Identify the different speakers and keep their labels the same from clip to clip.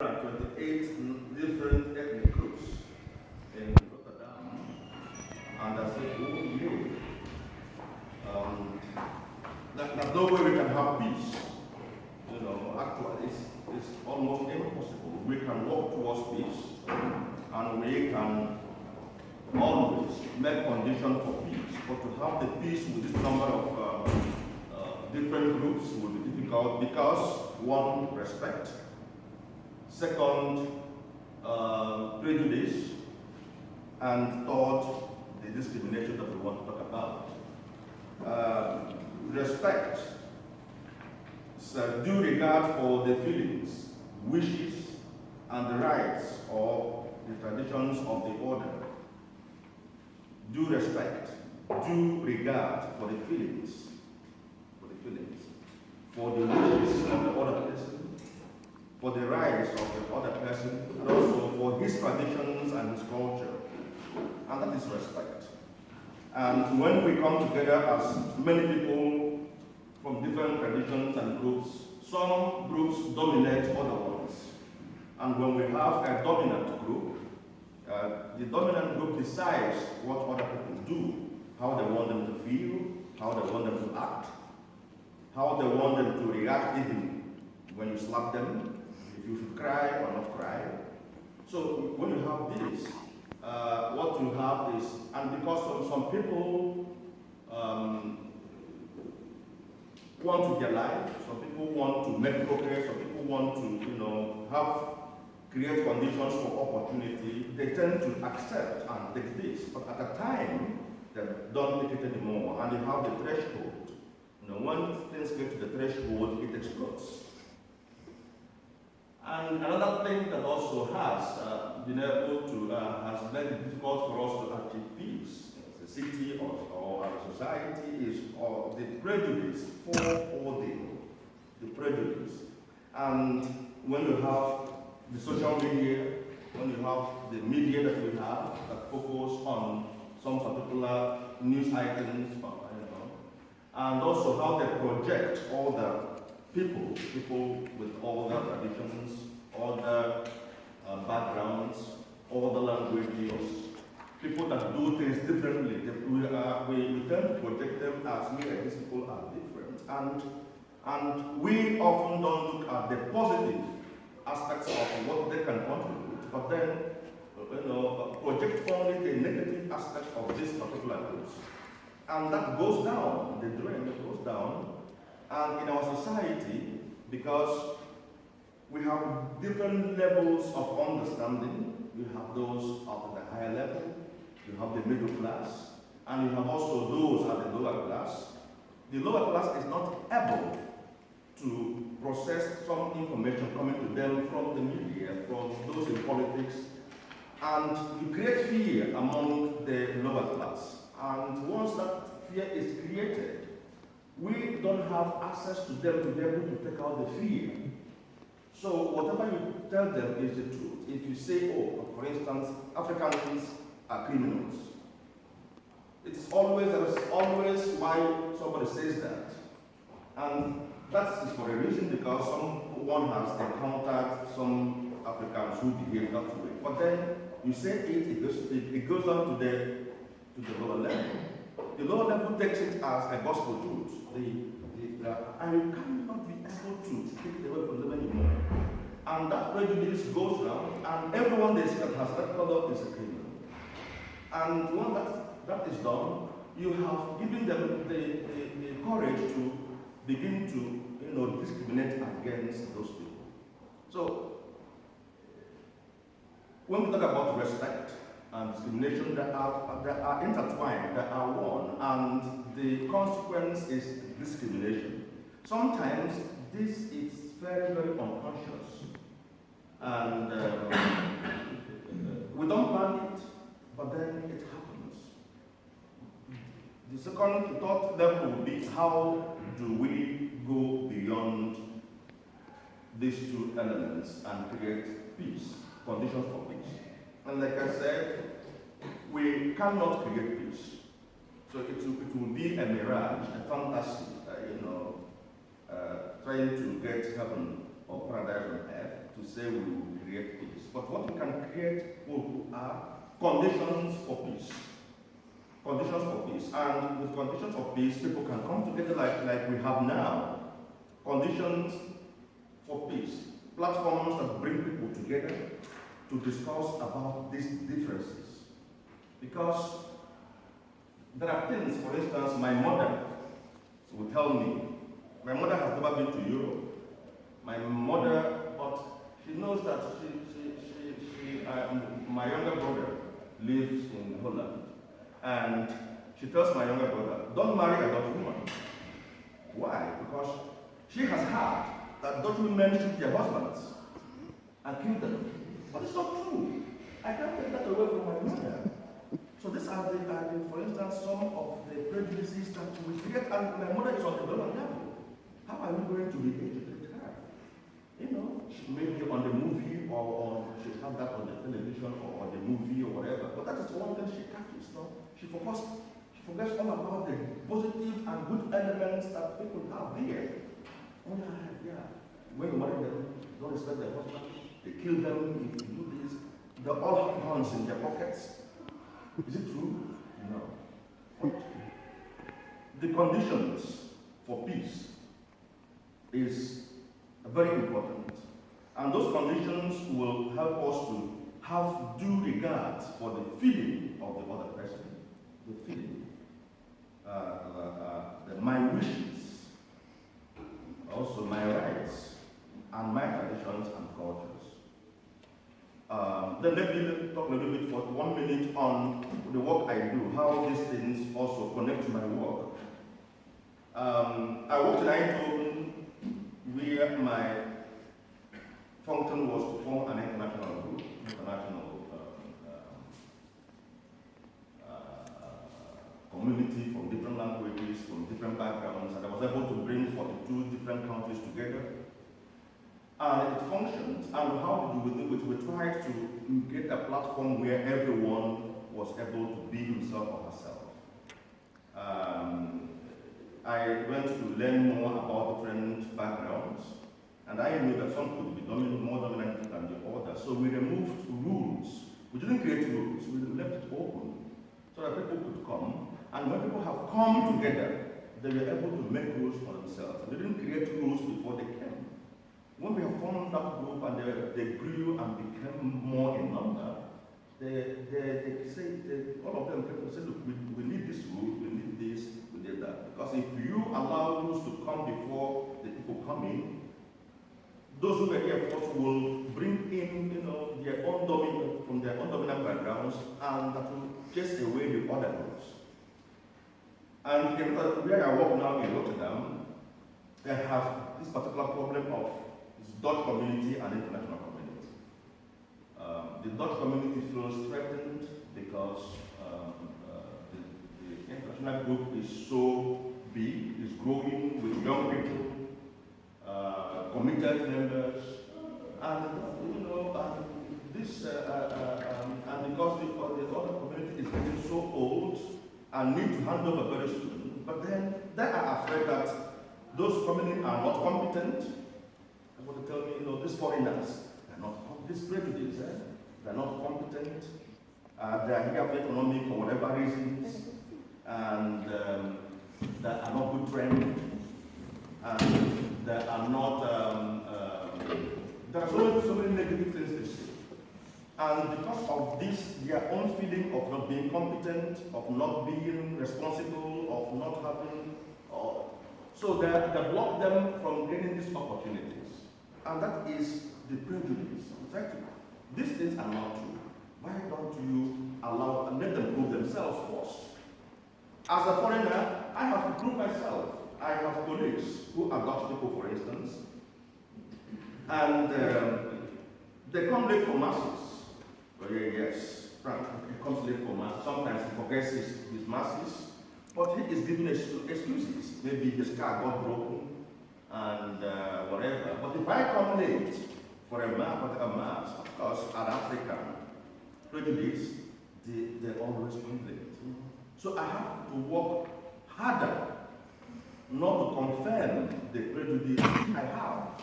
Speaker 1: 28 different ethnic groups in Rotterdam, and I said, oh, you, there's no way we can have peace. You know, actually, it's almost impossible. We can work towards peace, and we can always make conditions for peace. But to have the peace with this number of different groups will be difficult because, one, respect. Second, prejudice. And third, the discrimination that we want to talk about. Respect. So due regard for the feelings, wishes, and the rights or the traditions of the order. Due respect, due regard for the feelings, for the wishes of the other person, for the rights of the other person, and also for his traditions and his culture. And that is respect. And when we come together as many people from different traditions and groups, some groups dominate other ones. And when we have a dominant group, the dominant group decides what other people do, how they want them to feel, how they want them to act, how they want them to react even when you slap them, if you should cry or not cry. So when you have this, what you have is, and because some people want to be alive, some people want to make progress, some people want to, create conditions for opportunity, they tend to accept and take this. But at a time, they don't take it anymore, and you have the threshold. When things get to the threshold, it explodes. And another thing that also has been able to, has made it difficult for us to achieve peace as a city or as a society is the prejudice for Odeon, the prejudice. And when you have the social media, when you have the media that we have that focus on some particular news items, and also how they project all the people with all their traditions, all their backgrounds, all the languages, people that do things differently. We tend to project them as these people are different. And we often don't look at the positive aspects of what they can contribute, but then project only the negative aspects of these particular groups. And that goes down, the drain goes down. And in our society, because we have different levels of understanding, you have those at the higher level, you have the middle class, and you have also those at the lower class. The lower class is not able to process some information coming to them from the media, from those in politics, and you create fear among the lower class. And once that fear is created, we don't have access to them to be able to take out the fear. So whatever you tell them is the truth. If you say, for instance, Africans are criminals, there is always why somebody says that. And that is for a reason, because someone has encountered some Africans who behave that way. But then you say it goes down to the lower level. The lower level takes it as a gospel truth. And you cannot be able to take it away from them anymore. And that prejudice goes around, and everyone they see that has that color is a criminal. And when that is done, you have given them the courage to begin to discriminate against those people. So when we talk about respect and discrimination, they are intertwined, they are one, and the consequence is discrimination. Sometimes this is very, very unconscious, and we don't plan it, but then it happens. The third level would be, how do we go beyond these two elements and create peace, conditions for peace? And like I said, we cannot create peace. So it will be a mirage, a fantasy, trying to get heaven or paradise on earth. to say we will create peace. But what we can create are conditions for peace. Conditions for peace. And with conditions of peace, people can come together like we have now. Conditions for peace. Platforms that bring people together to discuss about these differences. Because there are things, for instance, my mother will tell me. My mother has never been to Europe. My mother, but she knows that my younger brother lives in Holland. And she tells my younger brother, don't marry a Dutch woman. Why? Because she has heard that Dutch women shoot their husbands and kill them. But it's not true. I can't take that away from my mother. So these are for instance, some of the prejudices that we create, and my mother is on the global level. How are we going to be educated her? You know, maybe on the movie or she have that on the television or on the movie or whatever. But that is one thing she catches, no? She forgets all about the positive and good elements that people have there. Oh yeah. When you marry them, don't respect their husband, they kill them if you do this. They all have guns in their pockets. Is it true? No. The conditions for peace is very important. And those conditions will help us to have due regard for the feeling of the other person. The feeling. My wishes, also my rights, and my traditions and cultures. Then let me talk a little bit for 1 minute on the work I do, how these things also connect to my work. I worked in Eindhoven where my function was to form an international group, community from different languages, from different backgrounds, and I was able to bring 42 different countries together. And it functions. And how did we do it? We tried to get a platform where everyone was able to be himself or herself. I went to learn more about different backgrounds, and I knew that some could be more dominant than the other. So we removed rules. We didn't create rules. We left it open so that people could come. And when people have come together, they were able to make rules for themselves. We didn't create rules before they came. When we have formed that group and they grew and became more in number, they say, all of them came and said, look, we need this rule, we need this, we need that. Because if you allow rules to come before the people come in, those who were here first will bring in, their own dominant, from their own dominant backgrounds, and that will chase away the other groups. And where I work now in Rotterdam, they have this particular problem of Dutch community and international community. The Dutch community feels threatened because the international group is so big, is growing with young people, committed members, and and because the other community is getting so old and need to hand over very soon, but then they are afraid that those coming in are not competent. They want to tell me, these foreigners, they're not, this prejudice, they're not competent, they're here for economic or whatever reasons, and they are not good trained, and they are not, there are so many negative things they say. And because of this, their own feeling of not being competent, of not being responsible, of not having, so they block them from getting these opportunities. And that is the prejudice. Exactly. These things are not true. Why don't you allow and let them prove themselves first? As a foreigner, I have to prove myself. I have colleagues who are Dutch people, for instance, and they come late for masses. Well, yes, Frank, he comes late for mass. Sometimes he forgets his masses, but he is giving excuses. Maybe his car got broken and whatever. But if I come late for a mass, of course, an African prejudice, they always come late. So I have to work harder not to confirm the prejudice I have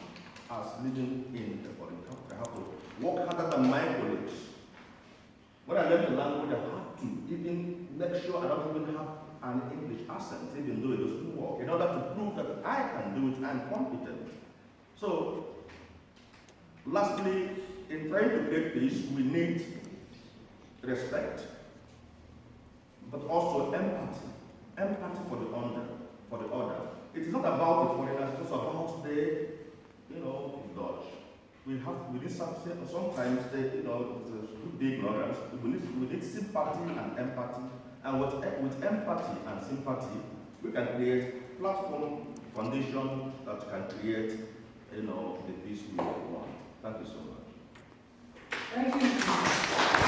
Speaker 1: as living in a foreign country. I have to work harder than my colleagues. When I learned the language, I had to even make sure I don't even have an English accent, even though it doesn't work, in order to prove that I can do it, I'm competent. So, lastly, in trying to create peace, we need respect, but also empathy. Empathy for the other. It is not about the foreigners, it's just about the, Dutch. We need sometimes the ignorance. We need sympathy and empathy. And with empathy and sympathy, we can create platform foundation that can create, the peace we want. Thank you so much.
Speaker 2: Thank you.